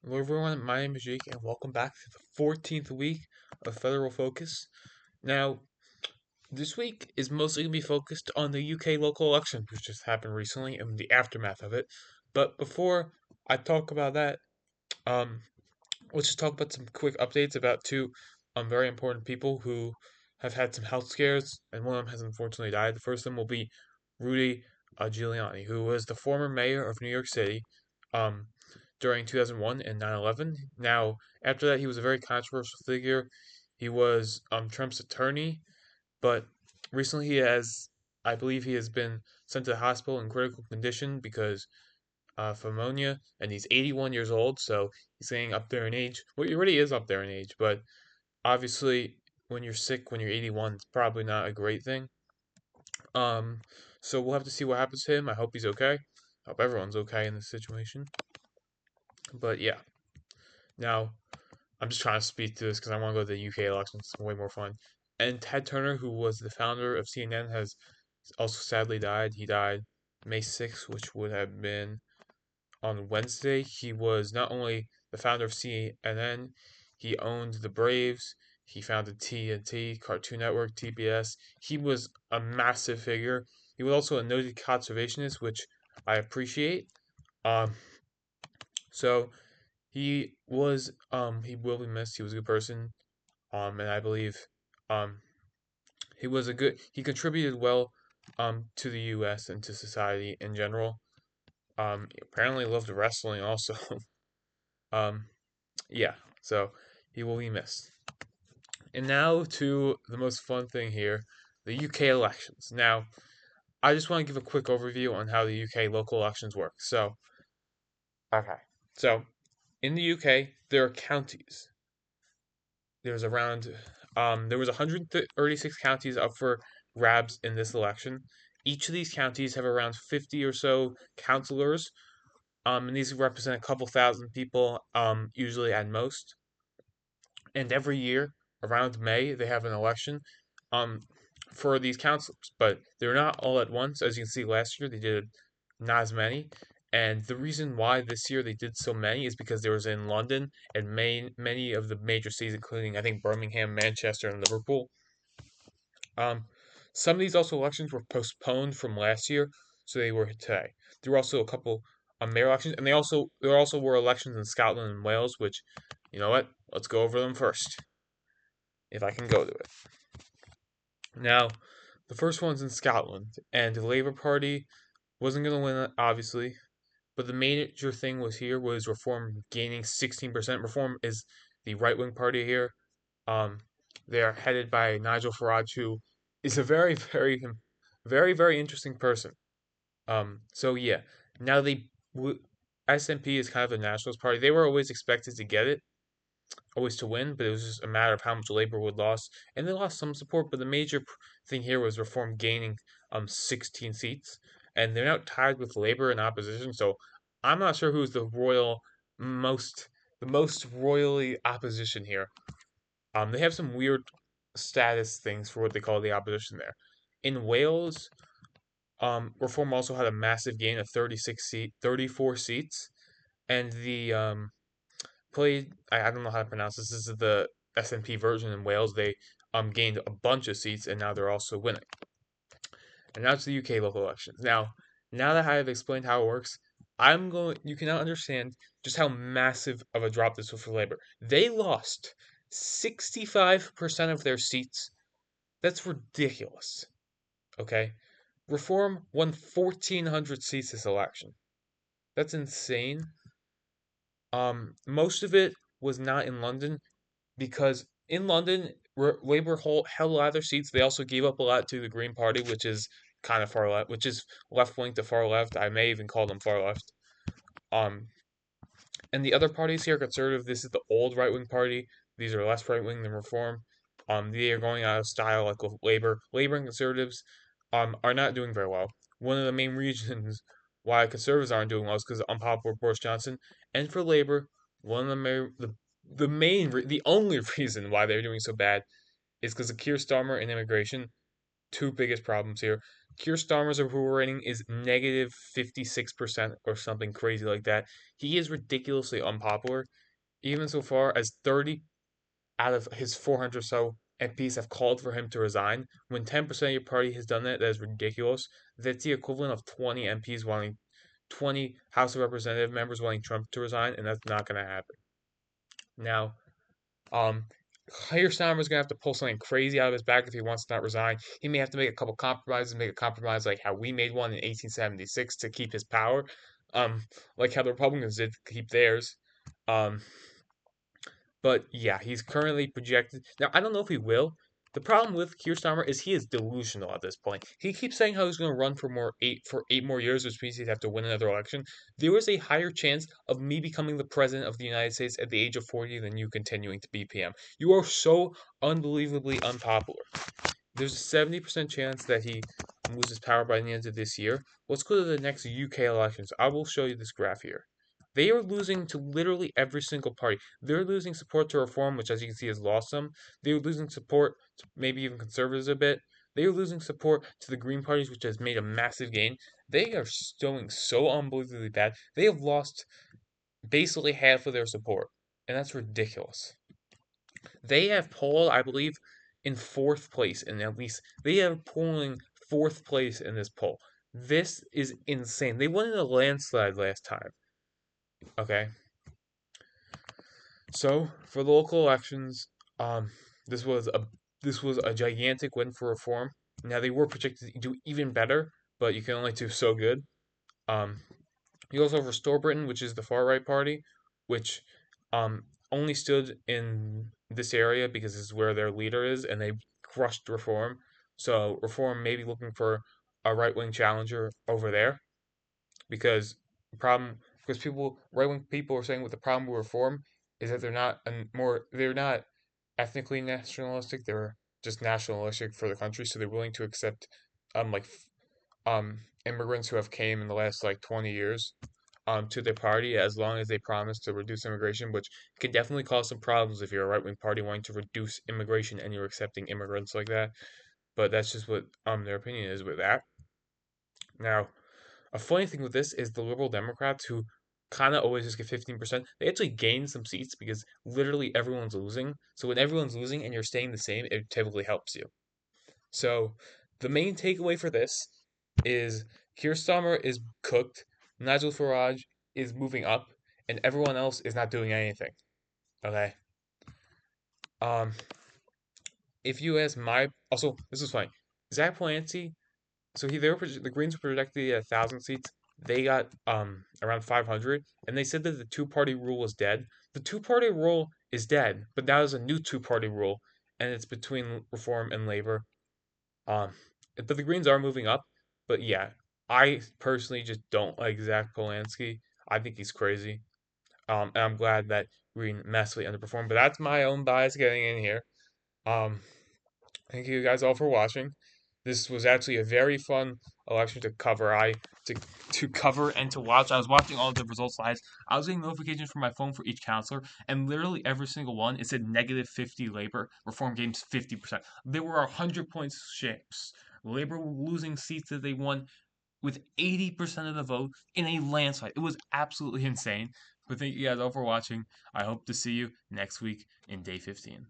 Hello everyone, my name is Jake and welcome back to the 14th week of Federal Focus. Now, this week is mostly going to be focused on the UK local election, which just happened recently and the aftermath of it. But before I talk about that, um, let's just talk about some quick updates about two very important people who have had some health scares, and one of them has unfortunately died. The first of them will be Rudy Giuliani, who was the former mayor of New York City um, during 2001 and 9/11. Now, after that, he was a very controversial figure. He was Trump's attorney, but recently I believe he has been sent to the hospital in critical condition because pneumonia, and he's 81 years old, so he's getting up there in age. Well, he already is up there in age, but obviously, when you're sick when you're 81, it's probably not a great thing. Um, so we'll have to see what happens to him. I hope he's okay. I hope everyone's okay in this situation. But yeah, now I'm just trying to speed through this because I want to go to the UK elections. It's way more fun. And Ted Turner, who was the founder of CNN, has also sadly died. He died May 6th, which would have been on Wednesday. He was not only the founder of CNN, he owned the Braves. He founded TNT, Cartoon Network, TBS. He was a massive figure. He was also a noted conservationist, which I appreciate. Um, so he will be missed. He was a good person. And I believe um he contributed well to the US and to society in general. Apparently loved wrestling also. um Yeah, so he will be missed. And now to the most fun thing here, the UK elections. Now, I just want to give a quick overview on how the UK local elections work. Okay. So, in the UK, there are counties. There's around there was 136 counties up for grabs in this election. Each of these counties have around 50 or so councillors, and these represent a couple thousand people, usually at most. And every year around May they have an election um for these councilors, but they're not all at once. As you can see, last year they did not as many, and the reason why this year they did so many is because there was in London and many of the major cities, including I think Birmingham, Manchester, and Liverpool. Um, some of these also elections were postponed from last year, so they were today. There were also a couple mayor elections, and there also were elections in Scotland and Wales, which, you know what? Let's go over them first, if I can go to it. Now, the first one's in Scotland, and the Labour Party wasn't going to win it, obviously, but the major thing was Reform gaining 16%. Reform is the right wing party here. Um, they are headed by Nigel Farage, who is a very interesting person. So yeah, now SNP is kind of a nationalist party. They were always expected to get it, always to win, but it was just a matter of how much Labour would lose, and they lost some support. But the major thing here was Reform gaining 16 seats, and they're now tied with Labour in opposition. So I'm not sure who's most the most royally opposition here. They have some weird status things for what they call the opposition there. In Wales, Reform also had a massive gain of 34 seats, and the I don't know how to pronounce this. This is the SNP version in Wales. They gained a bunch of seats, and now they're also winning. And now to the UK local elections. Now that I have explained how it works, you can now understand just how massive of a drop this was for Labour. They lost 65% of their seats. That's ridiculous. Okay? Reform won 1,400 seats this election. That's insane. Most of it was not in London because in London, Labour held a lot of their seats. They also gave up a lot to the Green Party, which is kind of far left, which is left wing to far left. I may even call them far left. Um, and the other parties here are conservative. This is the old right wing party. These are less right wing than Reform. They are going out of style like with Labour. Labour and Conservatives, are not doing very well. One of the main reasons why Conservatives aren't doing well is because of unpopular Boris Johnson. And for Labour, one of the only reason why they're doing so bad is because of KEIR Starmer and immigration. Two biggest problems here. Keir Starmer's approval rating is negative 56% or something crazy like that. He is ridiculously unpopular. Even so far as 30 out of his 400 or so MPs have called for him to resign. When 10% of your party has done that, that is ridiculous. That's the equivalent of 20 MPs wanting 20 House of Representative members wanting Trump to resign, and that's not going to happen. Now, um, Keir Starmer is going to have to pull something crazy out of his back if he wants to not resign. He may have to make a couple compromises, make a compromise like how we made one in 1876 to keep his power, like how the Republicans did to keep theirs. Um, but yeah, he's currently projected. Now, I don't know if he will. The problem with Keir Starmer is he is delusional at this point. He keeps saying how he's going to run for 8 more years, which means he'd have to win another election. There is a higher chance of me becoming the president of the United States at the age of 40 than you continuing to be PM. You are so unbelievably unpopular. There's a 70% chance that he loses power by the end of this year. Let's go to the next UK elections. I will show you this graph here. They are losing to literally every single party. They're losing support to reform, which, as you can see, has lost some. They're losing support to maybe even conservatives a bit. They are losing support to the Green parties, which has made a massive gain. They are doing so unbelievably bad. They have lost basically half of their support, and that's ridiculous. They have polled, I believe, in fourth place, and at least they have polling fourth place in this poll. This is insane. They won in a landslide last time. Okay, so for the local elections, um, this was a this was a gigantic win for reform. Now they were projected to do even better, but you can only do so good. Um, you also have Restore Britain, which is the far right party, which only stood in this area because this is where their leader is, and they crushed Reform. So Reform may be looking for a right wing challenger over there because problem because people right wing people are saying what the problem with Reform is that they're not ethnically nationalistic, they're just nationalistic for the country, so they're willing to accept like immigrants who have came in the last like 20 years to their party as long as they promise to reduce immigration, which can definitely cause some problems if you're a right wing party wanting to reduce immigration and you're accepting immigrants like that. But that's just what their opinion is with that. Now, a funny thing with this is the Liberal Democrats who kind of always just get 15%. They actually gain some seats because literally everyone's losing. So when everyone's losing and you're staying the same, it typically helps you. So the main takeaway for this is Keir Starmer is cooked, Nigel Farage is moving up, and everyone else is not doing anything. Okay. Um, if you ask my also this is funny. Zach Polanski, so the Greens were projected at 1,000 seats. They got around 500, and they said that the two-party rule was dead. The two-party rule is dead, but now there's a new two-party rule, and it's between Reform and Labor. Um, but the Greens are moving up. But yeah, I personally just don't like Zach Polanski. I think he's crazy. And I'm glad that Green massively underperformed. But that's my own bias getting in here. Um, thank you guys all for watching. This was actually a very fun election to cover. To cover and to watch. I was watching all the results live. I was getting notifications from my phone for each counselor, and literally every single one it said negative 50 Labor, Reform gains 50%. There were 100 points shifts. Labor losing seats that they won with 80% of the vote in a landslide. It was absolutely insane. But thank you guys all for watching. I hope to see you next week in day 15.